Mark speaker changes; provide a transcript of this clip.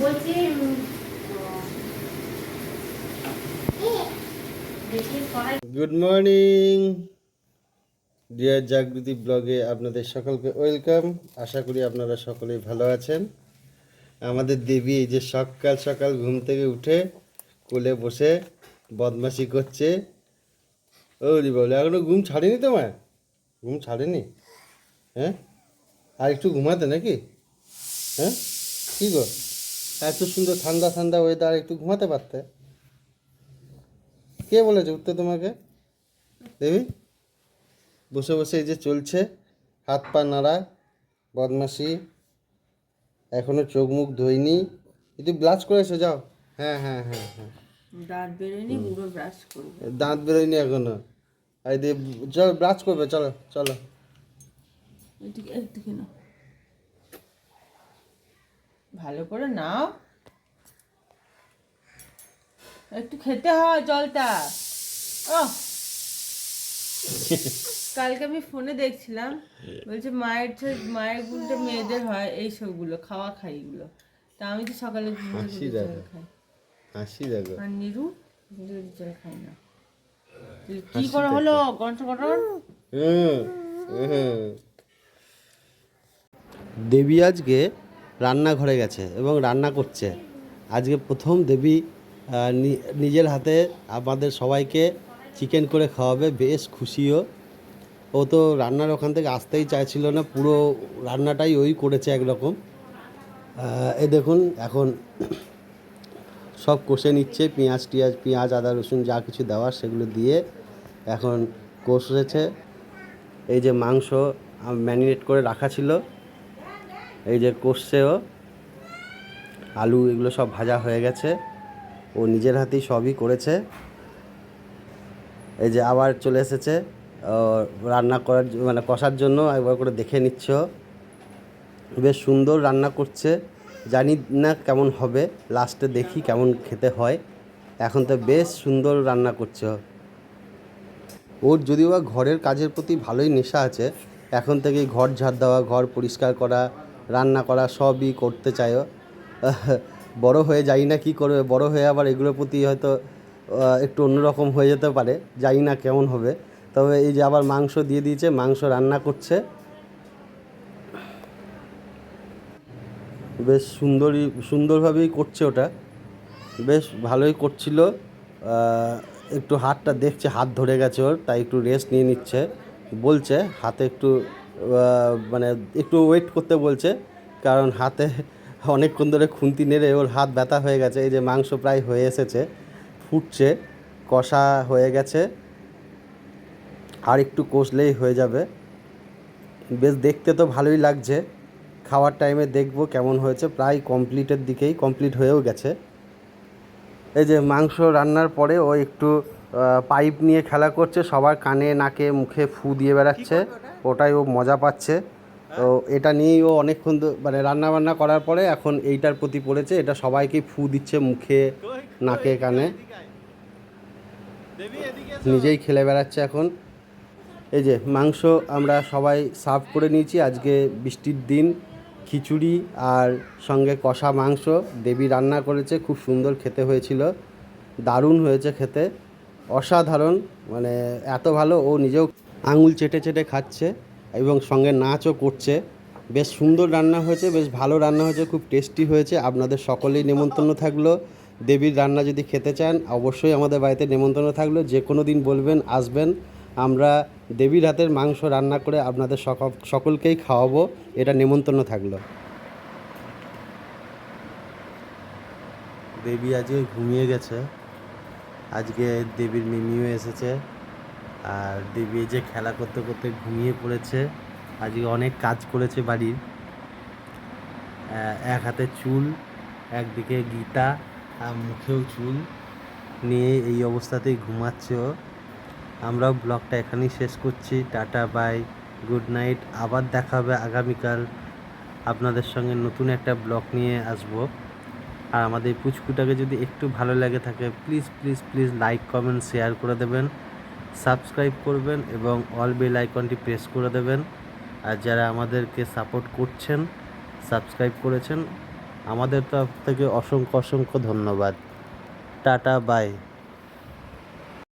Speaker 1: বলছি
Speaker 2: good morning deer Jagriti ব্লগে আপনাদের সকলকে ওয়েলকাম। আশা করি আপনারা সকলেই ভালো আছেন। আমাদের দেবী এই যে সকাল সকাল ঘুম থেকে উঠে কোলে বসে বদমাশি করছে। ওরে বলে এখনো ঘুম ছাড়েনি তোমার? ঘুম ছাড়েনি? হ্যাঁ, আর একটু ঘুমাতে নাকি? হ্যাঁ, কী গো, এত সুন্দর ঠান্ডা ঠান্ডা ওয়েদার, একটু ঘুমাতে পারতে। কে বলেছে উঠতে তোমাকে? দেবী বসে বসে এই যে চলছে, হাত পা নাড়া, বদমাসি। এখনো চোখ মুখ ধোয়নি, একটু ব্রাশ করেছো? যাও। হ্যাঁ হ্যাঁ হ্যাঁ হ্যাঁ,
Speaker 1: দাঁত বেরোয়নি, পুরো ব্রাশ করবো।
Speaker 2: দাঁত বেরোয়নি এখনো। এই দিয়ে চলো ব্রাশ করবে, চলো চলো।
Speaker 1: একটু কেন ভালো করে নাও, একটু খেতে হয় জলটা। ও কালকে আমি ফোনে দেখছিলাম, বলছে মায়ের গুণটা মেয়েদের হয় এই সবগুলো খাওয়া খাইগুলো। তা আমি তো সকালে
Speaker 2: হাসি
Speaker 1: জল
Speaker 2: দেখো,
Speaker 1: খাই,
Speaker 2: হাসি দেখো,
Speaker 1: আর নিরু জল খাই না। কি
Speaker 2: হাসি
Speaker 1: করে
Speaker 2: দেখো।
Speaker 1: হলো গন্ঠ গঠন?
Speaker 2: হুম, হুম। দেবী আজকে রান্নাঘরে গেছে এবং রান্না করছে। আজকে প্রথম দেবী নিজের হাতে আমাদের সবাইকে চিকেন করে খাওয়াবে, বেশ খুশিও। ও তো রান্নার ওখান থেকে আসতেই চাইছিল না, পুরো রান্নাটাই ওই করেছে একরকম। এই দেখুন এখন সব কষে নিচ্ছে, পেঁয়াজ আদা রসুন যা কিছু দেওয়ার সেগুলো দিয়ে এখন কষেছে। এই যে মাংস ম্যারিনেট করে রাখা ছিল, এই যে কষছেও, আলু এগুলো সব ভাজা হয়ে গেছে, ও নিজের হাতেই সবই করেছে। এই যে আবার চলে এসেছে রান্না করার মানে কষার জন্য, একবার করে দেখে নিচ্ছ। বেশ সুন্দর রান্না করছে, জানি না কেমন হবে, লাস্টে দেখি কেমন খেতে হয়। এখন তো বেশ সুন্দর রান্না করছে। ওর যদিও বা ঘরের কাজের প্রতি ভালোই নেশা আছে, এখন থেকেই ঘর ঝাড় দেওয়া, ঘর পরিষ্কার করা, রান্না করা সবই করতে চায়। বড় হয়ে যাই না কি করবে, বড় হয়ে আবার এগুলোর প্রতি হয়তো একটু অন্যরকম হয়ে যেতে পারে, জানি না কেমন হবে। তবে এই যে আবার মাংস দিয়ে দিয়েছে, মাংস রান্না করছে, বেশ সুন্দরভাবেই করছে ওটা, বেশ ভালোই করছিল। একটু হাতটা দেখছে, হাত ধরে গেছে ওর, তাই একটু রেস্ট নিয়ে নিচ্ছে। বলছে হাতে একটু মানে একটু ওয়েট করতে বলছে, কারণ হাতে অনেকক্ষণ ধরে খুন্তি নেড়ে ওর হাত ব্যথা হয়ে গেছে। এই যে মাংস প্রায় হয়ে এসেছে, ফুটছে, কষা হয়ে গেছে, আর একটু কষলেই হয়ে যাবে। বেশ দেখতে তো ভালোই লাগছে, খাওয়ার টাইমে দেখব কেমন হয়েছে। প্রায় কমপ্লিটের দিকেই, কমপ্লিট হয়েও গেছে। এই যে মাংস রান্নার পরে ও একটু পাইপ নিয়ে খেলা করছে, সবার কানে নাকে মুখে ফু দিয়ে বেড়াচ্ছে, ওটাই ও মজা পাচ্ছে। তো এটা নিয়েই ও অনেকক্ষণ মানে রান্না বান্না করার পরে এখন এইটার প্রতি পড়েছে, এটা সবাইকেই ফু দিচ্ছে মুখে নাকে কানে, নিজেই খেলে বেড়াচ্ছে এখন। এই যে মাংস আমরা সবাই সার্ভ করে নিয়েছি। আজকে বৃষ্টির দিন, খিচুড়ি আর সঙ্গে কষা মাংস দেবী রান্না করেছে, খুব সুন্দর খেতে হয়েছিল, দারুণ হয়েছে খেতে, অসাধারণ, মানে এত ভালো। ও নিজেও আঙুল চেটে চেটে খাচ্ছে এবং সঙ্গে নাচও করছে। বেশ সুন্দর রান্না হয়েছে, বেশ ভালো রান্না হয়েছে, খুব টেস্টি হয়েছে। আপনাদের সকলেই নেমন্তন্ন থাকলো, দেবীর রান্না যদি খেতে চান অবশ্যই আমাদের বাড়িতে নেমন্তন্ন থাকলো, যে কোনো দিন বলবেন আসবেন, আমরা দেবীর হাতের মাংস রান্না করে আপনাদের সকলকেই খাওয়াবো, এটা নেমন্তন্ন থাকলো। দেবী আজকে ঘুমিয়ে গেছে, আজকে দেবীর মিমিও এসেছে, আর দেবী যে খেলা করতে করতে ঘুমিয়ে পড়েছে। আজকে অনেক কাজ করেছে বাড়ির, এক হাতে চুল, একদিকে গীতা, আর মুখেও চুল নিয়ে এই অবস্থাতেই ঘুমাচ্ছে ও। আমরাও ব্লগটা এখানেই শেষ করছি, টাটা বাই, গুড নাইট। আবার দেখা হবে আগামীকাল, আপনাদের সঙ্গে নতুন একটা ব্লগ নিয়ে আসবো। আর আমাদের পুচকুটাকে যদি একটু ভালো লাগে থাকে please please please like comment share করে দেবেন, সাবস্ক্রাইব করবেন এবং অল বেল আইকনটি প্রেস করে দেবেন। আর যারা আমাদেরকে সাপোর্ট করছেন, সাবস্ক্রাইব করেছেন, আমাদের তরফ থেকে অসংখ্য অসংখ্য ধন্যবাদ। Tata bye.